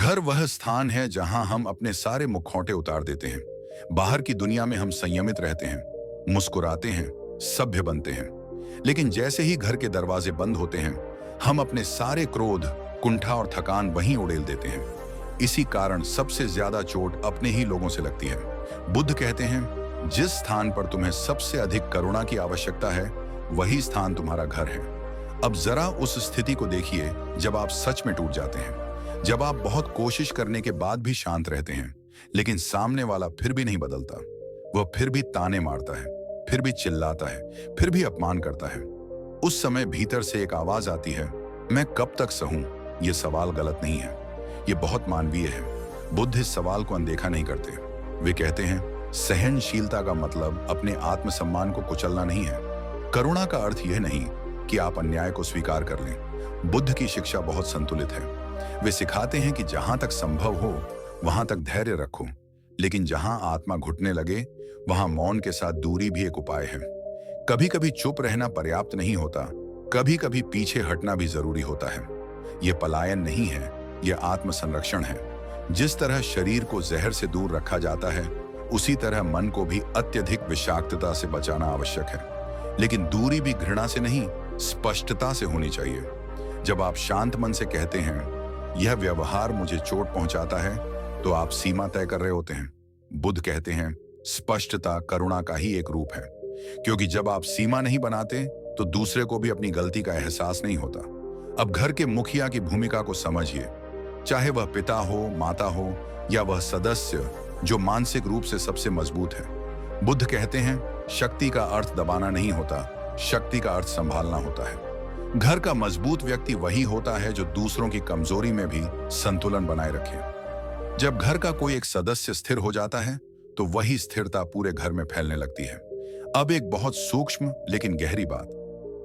घर वह स्थान है जहां हम अपने सारे मुखौटे उतार देते हैं। बाहर की दुनिया में हम संयमित रहते हैं, मुस्कुराते हैं, सभ्य बनते हैं। लेकिन जैसे ही घर के दरवाजे बंद होते हैं, हम अपने सारे क्रोध, कुंठा और थकान वहीं उड़ेल देते हैं। इसी कारण सबसे ज्यादा चोट अपने ही लोगों से लगती है। बुद्ध कहते हैं, जिस स्थान पर तुम्हें सबसे अधिक करुणा की आवश्यकता है, वही स्थान तुम्हारा घर है। अब जरा उस स्थिति को देखिए जब आप सच में टूट जाते हैं, जब आप बहुत कोशिश करने के बाद भी शांत रहते हैं, लेकिन सामने वाला फिर भी नहीं बदलता। वह फिर भी ताने मारता है, फिर भी चिल्लाता है, फिर भी अपमान करता है। उस समय भीतर से एक आवाज आती है, मैं कब तक सहूं? यह सवाल गलत नहीं है, यह बहुत मानवीय है। बुद्ध इस सवाल को अनदेखा नहीं करते। वे कहते हैं, सहनशीलता का मतलब अपने आत्मसम्मान को कुचलना नहीं है। करुणा का अर्थ यह नहीं कि आप अन्याय को स्वीकार कर लें। बुद्ध की शिक्षा बहुत संतुलित है। वे सिखाते हैं कि जहां तक संभव हो वहां तक धैर्य रखो, लेकिन जहां आत्मा घुटने लगे वहां मौन के साथ दूरी भी एक उपाय है। कभी कभी चुप रहना पर्याप्त नहीं होता, कभी कभी पीछे हटना भी जरूरी होता है। यह पलायन नहीं है, यह आत्मसंरक्षण है। जिस तरह शरीर को जहर से दूर रखा जाता है, उसी तरह मन को भी अत्यधिक विषाक्तता से बचाना आवश्यक है। लेकिन दूरी भी घृणा से नहीं, स्पष्टता से होनी चाहिए। जब आप शांत मन से कहते हैं, यह व्यवहार मुझे चोट पहुंचाता है, तो आप सीमा तय कर रहे होते हैं। बुद्ध कहते हैं, स्पष्टता करुणा का ही एक रूप है, क्योंकि जब आप सीमा नहीं बनाते तो दूसरे को भी अपनी गलती का एहसास नहीं होता। अब घर के मुखिया की भूमिका को समझिए, चाहे वह पिता हो, माता हो या वह सदस्य जो मानसिक रूप से सबसे मजबूत है। बुद्ध कहते हैं, शक्ति का अर्थ दबाना नहीं होता, शक्ति का अर्थ संभालना होता है। घर का मजबूत व्यक्ति वही होता है जो दूसरों की कमजोरी में भी संतुलन बनाए रखे। जब घर का कोई एक सदस्य स्थिर हो जाता है, तो वही स्थिरता पूरे घर में फैलने लगती है। अब एक बहुत सूक्ष्म लेकिन गहरी बात।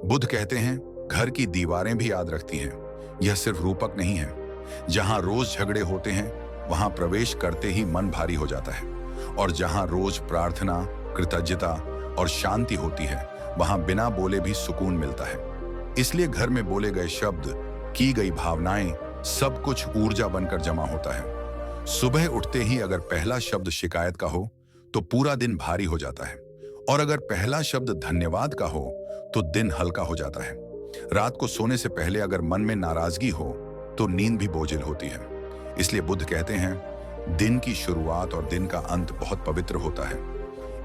बुद्ध कहते हैं, घर की दीवारें भी याद रखती हैं। यह सिर्फ रूपक नहीं है। जहां रोज झगड़े होते हैं, वहां प्रवेश करते ही मन भारी हो जाता है, और जहां रोज प्रार्थना, कृतज्ञता और शांति होती है, वहां बिना बोले भी सुकून मिलता है। इसलिए घर में बोले गए शब्द, की गई भावनाएं, सब कुछ ऊर्जा बनकर जमा होता है। सुबह उठते ही अगर पहला शब्द शिकायत का हो तो पूरा दिन भारी हो जाता है, और अगर पहला शब्द धन्यवाद का हो तो दिन हल्का हो जाता है। रात को सोने से पहले अगर मन में नाराजगी हो तो नींद भी बोझिल होती है। इसलिए बुद्ध कहते हैं, दिन की शुरुआत और दिन का अंत बहुत पवित्र होता है।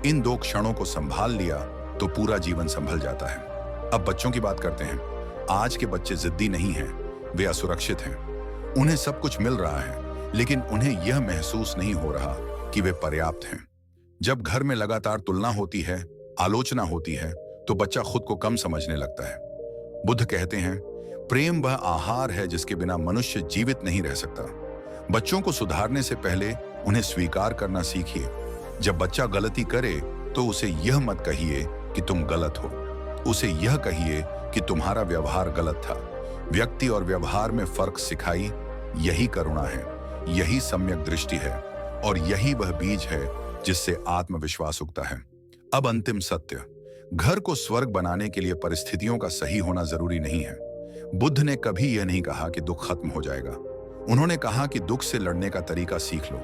इन दो क्षणों को संभाल लिया तो पूरा जीवन संभल जाता है। अब बच्चों की बात करते हैं। आज के बच्चे जिद्दी नहीं हैं, वे असुरक्षित हैं। उन्हें सब कुछ मिल रहा है, लेकिन उन्हें यह महसूस नहीं हो रहा कि वे पर्याप्त हैं। जब घर में लगातार तुलना होती है, आलोचना होती है, तो बच्चा खुद को कम समझने लगता है। बुद्ध कहते हैं, प्रेम वह आहार है जिसके बिना मनुष्य जीवित नहीं रह सकता। बच्चों को सुधारने से पहले उन्हें स्वीकार करना सीखिए। जब बच्चा गलती करे तो उसे यह मत कहिए कि तुम गलत हो, उसे यह कहिए कि तुम्हारा व्यवहार गलत था। व्यक्ति और व्यवहार में फर्क सिखाई, यही करुणा है, यही सम्यक दृष्टि है, और यही वह बीज है जिससे आत्मविश्वास उगता है। अब अंतिम सत्य, घर को स्वर्ग बनाने के लिए परिस्थितियों का सही होना जरूरी नहीं है। बुद्ध ने कभी यह नहीं कहा कि दुख खत्म हो जाएगा। उन्होंने कहा कि दुख से लड़ने का तरीका सीख लो।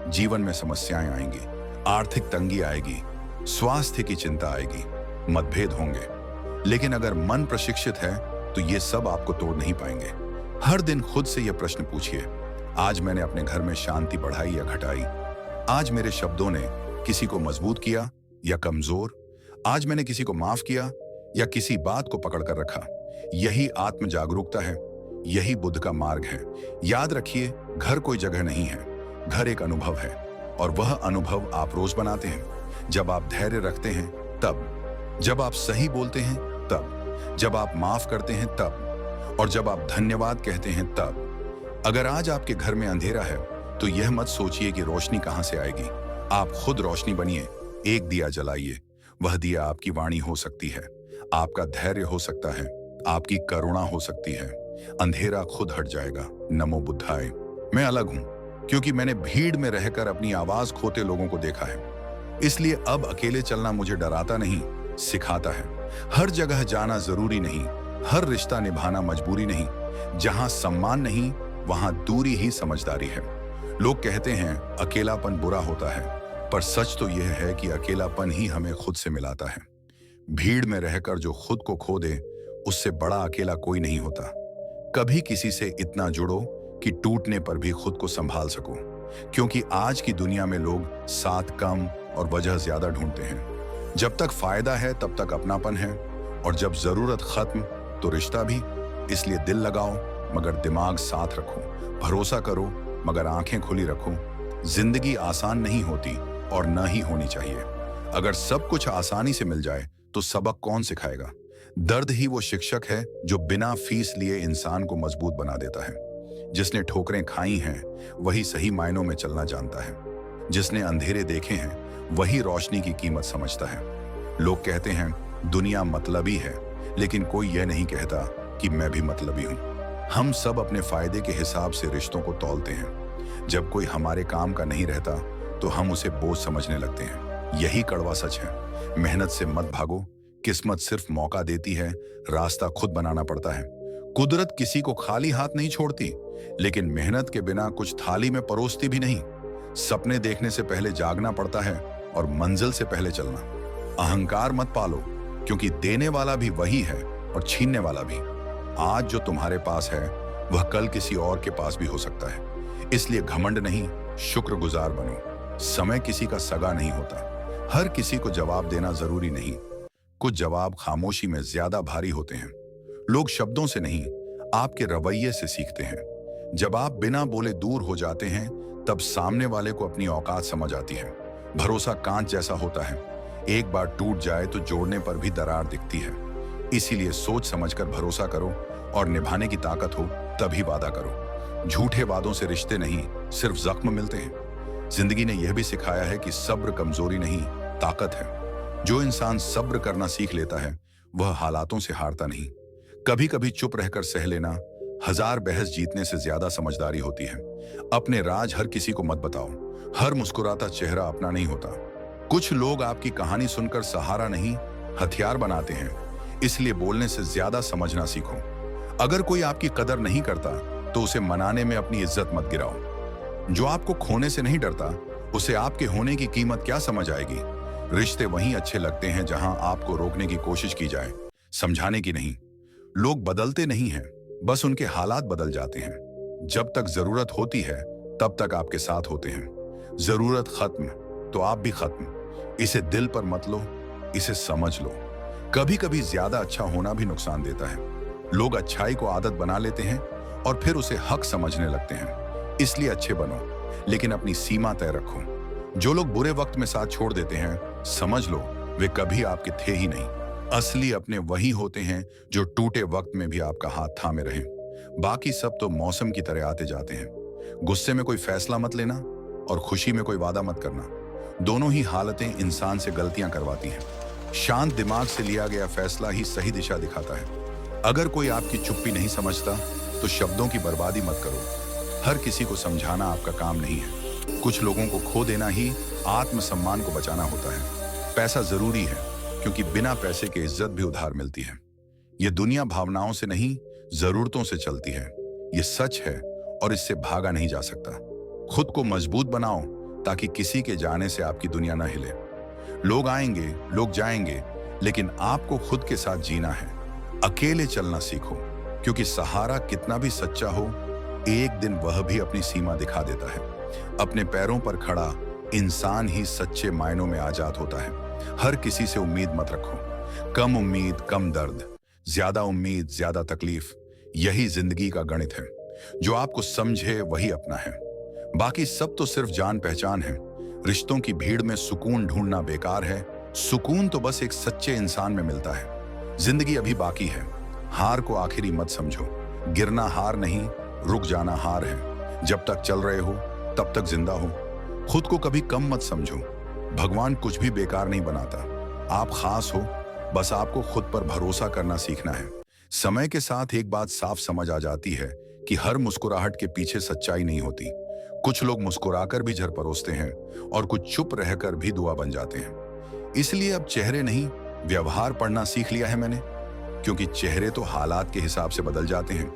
जीवन में समस्याएं आएंगी, आर्थिक तंगी आएगी, स्वास्थ्य की चिंता आएगी, मतभेद होंगे, लेकिन अगर मन प्रशिक्षित है तो ये सब आपको तोड़ नहीं पाएंगे। हर दिन खुद से यह प्रश्न पूछिए, आज मैंने अपने घर में शांति बढ़ाई या घटाई? आज मेरे शब्दों ने किसी को मजबूत किया या कमजोर? आज मैंने किसी को माफ किया या किसी बात को पकड़ कर रखा? यही आत्म जागरूकता है, यही बुद्ध का मार्ग है। याद रखिए, घर कोई जगह नहीं है, घर एक अनुभव है, और वह अनुभव आप रोज बनाते हैं। जब आप धैर्य रखते हैं तब, जब आप सही बोलते हैं तब, जब आप माफ करते हैं तब, और जब आप धन्यवाद कहते हैं तब। अगर आज आपके घर में अंधेरा है तो यह मत सोचिए कि रोशनी कहां से आएगी। आप खुद रोशनी बनिए। एक दिया जलाइए। वह दिया आपकी वाणी हो सकती है, आपका धैर्य हो सकता है, आपकी करुणा हो सकती है। अंधेरा खुद हट जाएगा। नमो बुद्धाय। मैं अलग हूं क्योंकि मैंने भीड़ में रहकर अपनी आवाज खोते लोगों को देखा है। इसलिए अब अकेले चलना मुझे डराता नहीं, सिखाता है। हर जगह जाना जरूरी नहीं, हर रिश्ता निभाना मजबूरी नहीं। जहां सम्मान नहीं, वहां दूरी ही समझदारी है। लोग कहते हैं अकेलापन बुरा होता है, पर सच तो यह है कि अकेलापन ही हमें खुद से मिलाता है। भीड़ में रहकर जो खुद को खो दे, उससे बड़ा अकेला कोई नहीं होता। कभी किसी से इतना जुड़ो कि टूटने पर भी खुद को संभाल सको, क्योंकि आज की दुनिया में लोग साथ कम और वजह ज्यादा ढूंढते हैं। जब तक फायदा है तब तक अपनापन है, और जब जरूरत खत्म तो रिश्ता भी। इसलिए दिल लगाओ मगर दिमाग साथ रखो, भरोसा करो मगर आंखें खुली रखो। जिंदगी आसान नहीं होती और न ही होनी चाहिए। अगर सब कुछ आसानी से मिल जाए तो सबक कौन सिखाएगा? दर्द ही वो शिक्षक है जो बिना फीस लिए इंसान को मजबूत बना देता है। जिसने ठोकरें खाई हैं वही सही मायनों में चलना जानता है। जिसने अंधेरे देखे हैं वही रोशनी की कीमत समझता है। लोग कहते हैं दुनिया मतलबी है, लेकिन कोई यह नहीं कहता कि मैं भी मतलबी हूं। हम सब अपने फायदे के हिसाब से रिश्तों को तौलते हैं। जब कोई हमारे काम का नहीं रहता तो हम उसे बोझ समझने लगते हैं। यही कड़वा सच है। मेहनत से मत भागो, किस्मत सिर्फ मौका देती है, रास्ता खुद बनाना पड़ता है। कुदरत किसी को खाली हाथ नहीं छोड़ती, लेकिन मेहनत के बिना कुछ थाली में परोसती भी नहीं। सपने देखने से पहले जागना पड़ता है और मंजिल से पहले चलना। अहंकार मत पालो, क्योंकि देने वाला भी वही है और छीनने वाला भी। आज जो तुम्हारे पास है वह कल किसी और के पास भी हो सकता है। इसलिए घमंड नहीं, शुक्रगुजार बनो। समय किसी का सगा नहीं होता। हर किसी को जवाब देना जरूरी नहीं। कुछ जवाब खामोशी में ज्यादा भारी होते हैं। लोग शब्दों से नहीं, आपके रवैये से सीखते हैं। जब आप बिना बोले दूर हो जाते हैं तब सामने वाले को अपनी औकात समझ आती है। भरोसा कांच जैसा होता है, एक बार टूट जाए तो जोड़ने पर भी दरार दिखती है। इसीलिए सोच समझकर भरोसा करो, और निभाने की ताकत हो तभी वादा करो। झूठे वादों से रिश्ते नहीं, सिर्फ जख्म मिलते हैं। जिंदगी ने यह भी सिखाया है कि सब्र कमजोरी नहीं, ताकत है। जो इंसान सब्र करना सीख लेता है वह हालातों से हारता नहीं। कभी कभी चुप रहकर सह लेना हजार बहस जीतने से ज्यादा समझदारी होती है। अपने राज हर किसी को मत बताओ। हर मुस्कुराता चेहरा अपना नहीं होता। कुछ लोग आपकी कहानी सुनकर सहारा नहीं, हथियार बनाते हैं। इसलिए बोलने से ज्यादा समझना सीखो। अगर कोई आपकी कदर नहीं करता तो उसे मनाने में अपनी इज्जत मत गिराओ। जो आपको खोने से नहीं डरता उसे आपके होने की कीमत क्या समझ आएगी? रिश्ते वहीं अच्छे लगते हैं जहां आपको रोकने की कोशिश की जाए, समझाने की नहीं। लोग बदलते नहीं हैं, बस उनके हालात बदल जाते हैं। जब तक जरूरत होती है तब तक आपके साथ होते हैं। जरूरत खत्म तो आप भी खत्म। इसे दिल पर मत लो, इसे समझ लो। कभी कभी ज्यादा अच्छा होना भी नुकसान देता है। लोग अच्छाई को आदत बना लेते हैं और फिर उसे हक समझने लगते हैं। इसलिए अच्छे बनो, लेकिन अपनी सीमा तय रखो। जो लोग बुरे वक्त में साथ छोड़ देते हैं, समझ लो वे कभी आपके थे ही नहीं। असली अपने वही होते हैं जो टूटे वक्त में भी आपका हाथ थामे रहें। बाकी सब तो मौसम की तरह आते जाते हैं। गुस्से में कोई फैसला मत लेना और खुशी में कोई वादा मत करना। दोनों ही हालतें इंसान से गलतियां करवाती हैं। शांत दिमाग से लिया गया फैसला ही सही दिशा दिखाता है। अगर कोई आपकी चुप्पी नहीं समझता तो शब्दों की बर्बादी मत करो। हर किसी को समझाना आपका काम नहीं है। कुछ लोगों को खो देना ही आत्मसम्मान को बचाना होता है। पैसा जरूरी है, क्योंकि बिना पैसे के इज्जत भी उधार मिलती है। यह दुनिया भावनाओं से नहीं, जरूरतों से चलती है। यह सच है और इससे भागा नहीं जा सकता। खुद को मजबूत बनाओ ताकि किसी के जाने से आपकी दुनिया ना हिले। लोग आएंगे, लोग जाएंगे, लेकिन आपको खुद के साथ जीना है। अकेले चलना सीखो, क्योंकि सहारा कितना भी सच्चा हो, एक दिन वह भी अपनी सीमा दिखा देता है। अपने पैरों पर खड़ा इंसान ही सच्चे मायनों में आजाद होता है। हर किसी से उम्मीद मत रखो। कम उम्मीद कम दर्द, ज्यादा उम्मीद ज्यादा तकलीफ। यही जिंदगी का गणित है। जो आपको समझे वही अपना है, बाकी सब तो सिर्फ जान पहचान है। रिश्तों की भीड़ में सुकून ढूंढना बेकार है। सुकून तो बस एक सच्चे इंसान में मिलता है। जिंदगी अभी बाकी है। हार को आखिरी मत समझो। गिरना हार नहीं, रुक जाना हार है। जब तक चल रहे हो तब तक जिंदा हो। खुद को कभी कम मत समझो। भगवान कुछ भी बेकार नहीं बनाता। आप खास हो, बस आपको खुद पर भरोसा करना सीखना है। समय के साथ एक बात साफ समझ आ जाती है कि हर मुस्कुराहट के पीछे सच्चाई नहीं होती। कुछ लोग मुस्कुराकर भी झर परोसते हैं और कुछ चुप रहकर भी दुआ बन जाते हैं। इसलिए अब चेहरे नहीं, व्यवहार पढ़ना सीख लिया है मैंने, क्योंकि चेहरे तो हालात के हिसाब से बदल जाते हैं,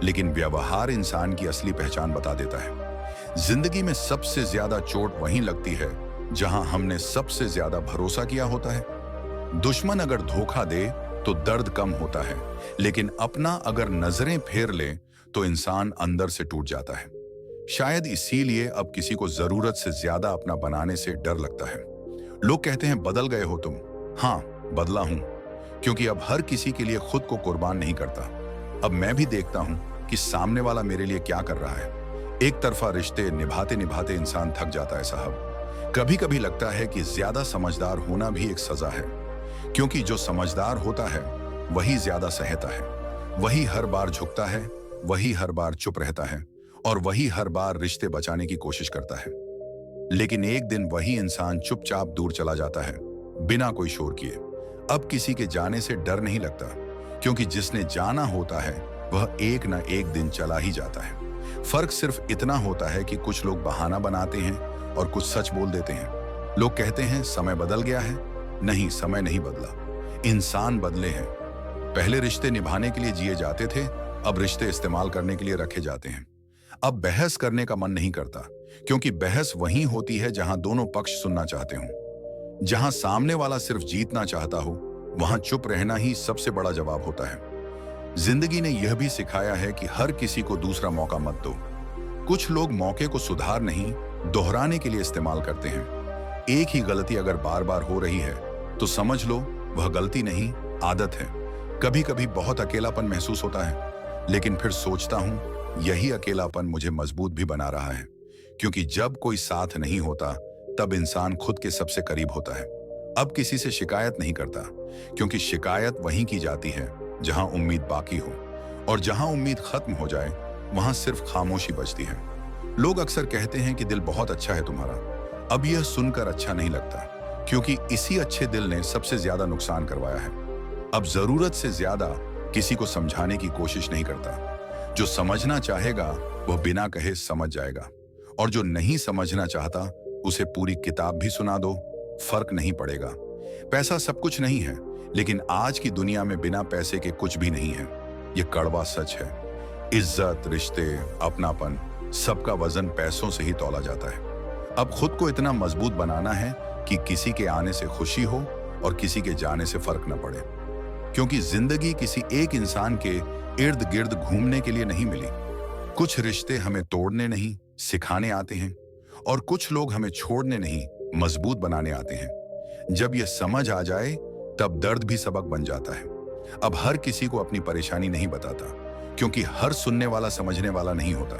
लेकिन व्यवहार इंसान की असली पहचान बता देता है। जिंदगी में सबसे ज्यादा चोट वहीं लगती है जहां हमने सबसे ज्यादा भरोसा किया होता है। दुश्मन अगर धोखा दे तो दर्द कम होता है, लेकिन अपना अगर नजरें फेर ले तो इंसान अंदर से टूट जाता है। शायद इसीलिए अब किसी को जरूरत से ज्यादा अपना बनाने से डर लगता है। लोग कहते हैं बदल गए हो तुम। हाँ, बदला हूं, क्योंकि अब हर किसी के लिए खुद को कुर्बान नहीं करता। अब मैं भी देखता हूं कि सामने वाला मेरे लिए क्या कर रहा है। एक तरफा रिश्ते निभाते निभाते इंसान थक जाता है साहब। कभी कभी लगता है कि ज्यादा समझदार होना भी एक सजा है, क्योंकि जो समझदार होता है वही ज्यादा सहता है, वही हर बार झुकता है, वही हर बार चुप रहता है और वही हर बार रिश्ते बचाने की कोशिश करता है। लेकिन एक दिन वही इंसान चुपचाप दूर चला जाता है, बिना कोई शोर किए। अब किसी के जाने से डर नहीं लगता, क्योंकि जिसने जाना होता है वह एक न एक दिन चला ही जाता है। फर्क सिर्फ इतना होता है कि कुछ लोग बहाना बनाते हैं और कुछ सच बोल देते हैं। लोग कहते हैं समय बदल गया है। नहीं, समय नहीं बदला, इंसान बदले हैं। पहले रिश्ते निभाने के लिए जिए जाते थे, अब रिश्ते इस्तेमाल करने के लिए रखे जाते हैं। अब बहस करने का मन नहीं करता, क्योंकि बहस वहीं होती है जहां दोनों पक्ष सुनना चाहते हों। जहां सामने वाला सिर्फ जीतना चाहता हो, वहां चुप रहना ही सबसे बड़ा जवाब होता है। जिंदगी ने यह भी सिखाया है कि हर किसी को दूसरा मौका मत दो। कुछ लोग मौके को सुधार नहीं, दोहराने के लिए इस्तेमाल करते हैं। एक ही गलती अगर बार बार हो रही है तो समझ लो वह गलती नहीं, आदत है। कभी कभी बहुत अकेलापन महसूस होता है, लेकिन फिर सोचता हूं यही अकेलापन मुझे मजबूत भी बना रहा है, क्योंकि जब कोई साथ नहीं होता तब इंसान खुद के सबसे करीब होता है। अब किसी से शिकायत नहीं करता, क्योंकि शिकायत वहीं की जाती है जहां उम्मीद बाकी हो, और जहां उम्मीद खत्म हो जाए वहां सिर्फ खामोशी बचती है। लोग अक्सर कहते हैं कि दिल बहुत अच्छा है तुम्हारा। अब यह सुनकर अच्छा नहीं लगता, क्योंकि इसी अच्छे दिल ने सबसे ज्यादा नुकसान करवाया है। अब जरूरत से ज्यादा किसी को समझाने की कोशिश नहीं करता। जो समझना चाहेगा वह बिना कहे समझ जाएगा, और जो नहीं समझना चाहता उसे पूरी किताब भी सुना दो, फर्क नहीं पड़ेगा। पैसा सब कुछ नहीं है, लेकिन आज की दुनिया में बिना पैसे के कुछ भी नहीं है। यह कड़वा सच है। इज्जत, रिश्ते, अपनापन, सबका वजन पैसों से ही तौला जाता है। अब खुद को इतना मजबूत बनाना है कि किसी के आने से खुशी हो और किसी के जाने से फर्क न पड़े, क्योंकि जिंदगी किसी एक इंसान के इर्द गिर्द घूमने के लिए नहीं मिली। कुछ रिश्ते हमें तोड़ने नहीं, सिखाने आते हैं, और कुछ लोग हमें छोड़ने नहीं, मजबूत बनाने आते हैं। जब यह समझ आ जाए तब दर्द भी सबक बन जाता है। अब हर किसी को अपनी परेशानी नहीं बताता, क्योंकि हर सुनने वाला समझने वाला नहीं होता।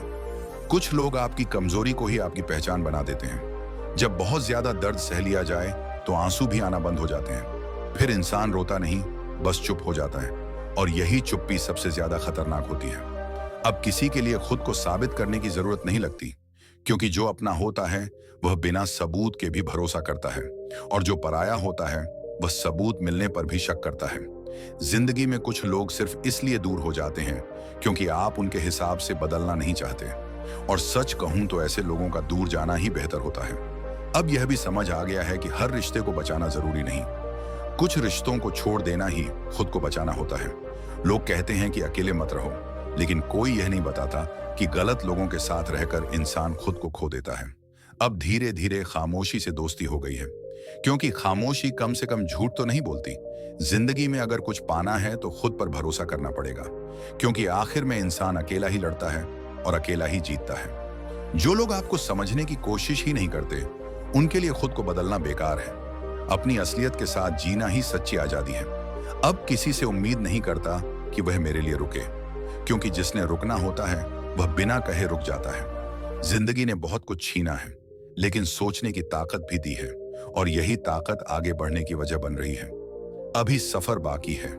कुछ लोग आपकी कमजोरी को ही आपकी पहचान बना देते हैं। जब बहुत ज्यादा दर्द सह लिया जाए तो आंसू भी आना बंद हो जाते हैं। फिर इंसान रोता नहीं, बस चुप हो जाता है, और यही चुप्पी सबसे ज्यादा खतरनाक होती है। अब किसी के लिए खुद को साबित करने की जरूरत नहीं लगती, क्योंकि जो अपना होता है वह बिना सबूत के भी भरोसा करता है, और जो पराया होता है वह सबूत मिलने पर भी शक करता है। जिंदगी में कुछ लोग सिर्फ इसलिए दूर हो जाते हैं क्योंकि आप उनके हिसाब से बदलना नहीं चाहते, और सच कहूं तो ऐसे लोगों का दूर जाना ही बेहतर होता है। अब यह भी समझ आ गया है कि हर रिश्ते को बचाना जरूरी नहीं, कुछ रिश्तों को छोड़ देना ही खुद को बचाना होता है। लोग कहते हैं कि अकेले मत रहो, लेकिन कोई यह नहीं बताता कि गलत लोगों के साथ रहकर इंसान खुद को खो देता है। अब धीरे धीरे खामोशी से दोस्ती हो गई है, क्योंकि खामोशी कम से कम झूठ तो नहीं बोलती। जिंदगी में अगर कुछ पाना है तो खुद पर भरोसा करना पड़ेगा, क्योंकि आखिर में इंसान अकेला ही लड़ता है और अकेला ही जीतता है। जो लोग आपको समझने की कोशिश ही नहीं करते, उनके लिए खुद को बदलना बेकार है। अपनी असलियत के साथ जीना ही सच्ची आजादी है। अब किसी से उम्मीद नहीं करता कि वह मेरे लिए रुके, क्योंकि जिसने रुकना होता है वह बिना कहे रुक जाता है। जिंदगी ने बहुत कुछ छीना है, लेकिन सोचने की ताकत भी दी है, और यही ताकत आगे बढ़ने की वजह बन रही है। अभी सफर बाकी है,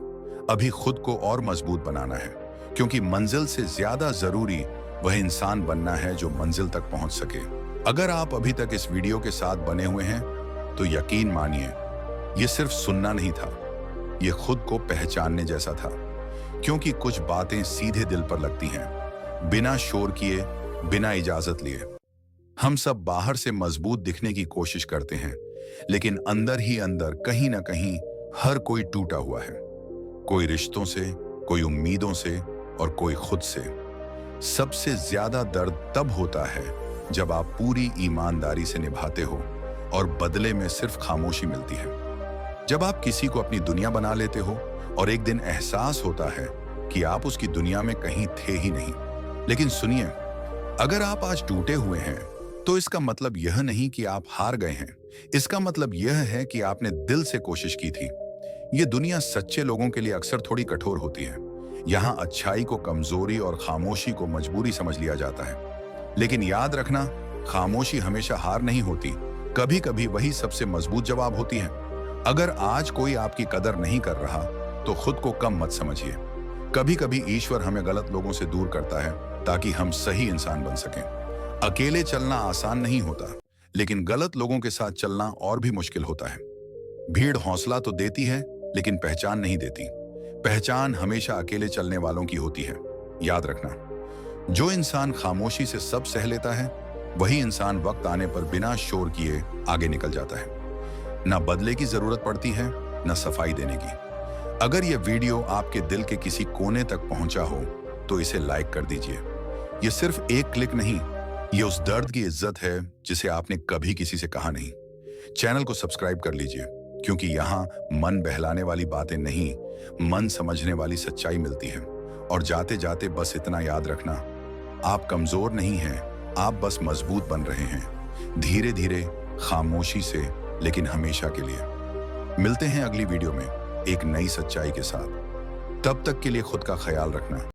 अभी खुद को और मजबूत बनाना है, क्योंकि मंजिल से ज्यादा जरूरी वह इंसान बनना है जो मंजिल तक पहुंच सके। अगर आप अभी तक इस वीडियो के साथ बने हुए हैं तो यकीन मानिए, यह सिर्फ सुनना नहीं था, यह खुद को पहचानने जैसा था। क्योंकि कुछ बातें सीधे दिल पर लगती हैं, बिना शोर किए, बिना इजाजत लिए। हम सब बाहर से मजबूत दिखने की कोशिश करते हैं, लेकिन अंदर ही अंदर कहीं ना कहीं हर कोई टूटा हुआ है। कोई रिश्तों से, कोई उम्मीदों से, और कोई खुद से। सबसे ज्यादा दर्द तब होता है जब आप पूरी ईमानदारी से निभाते हो और बदले में सिर्फ खामोशी मिलती है। जब आप किसी को अपनी दुनिया बना लेते हो और एक दिन एहसास होता है कि आप उसकी दुनिया में कहीं थे ही नहीं। लेकिन सुनिए, अगर आप आज टूटे हुए हैं तो इसका मतलब यह नहीं कि आप हार गए हैं। इसका मतलब यह है कि आपने दिल से कोशिश की थी। ये दुनिया सच्चे लोगों के लिए अक्सर थोड़ी कठोर होती है। यहाँ अच्छाई को कमजोरी और खामोशी को मजबूरी समझ लिया जाता है। लेकिन याद रखना, खामोशी हमेशा हार नहीं होती। कभी कभी वही सबसे मजबूत जवाब होती है। अगर आज कोई आपकी कदर नहीं कर रहा तो खुद को कम मत समझिए। कभी कभी ईश्वर हमें गलत लोगों से दूर करता है ताकि हम सही इंसान बन सकें। अकेले चलना आसान नहीं होता, लेकिन गलत लोगों के साथ चलना और भी मुश्किल होता है। भीड़ हौसला तो देती है, लेकिन पहचान नहीं देती। पहचान हमेशा अकेले चलने वालों की होती है। याद रखना, जो इंसान खामोशी से सब सह लेता है वही इंसान वक्त आने पर बिना शोर किए आगे निकल जाता है। ना बदले की जरूरत पड़ती है, ना सफाई देने की। अगर यह वीडियो आपके दिल के किसी कोने तक पहुंचा हो तो इसे लाइक कर दीजिए। यह सिर्फ एक क्लिक नहीं, यह उस दर्द की इज्जत है जिसे आपने कभी किसी से कहा नहीं। चैनल को सब्सक्राइब कर लीजिए, क्योंकि यहाँ मन बहलाने वाली बातें नहीं, मन समझने वाली सच्चाई मिलती है। और जाते जाते बस इतना याद रखना, आप कमजोर नहीं हैं, आप बस मजबूत बन रहे हैं, धीरे धीरे, खामोशी से, लेकिन हमेशा के लिए। मिलते हैं अगली वीडियो में एक नई सच्चाई के साथ। तब तक के लिए खुद का ख्याल रखना।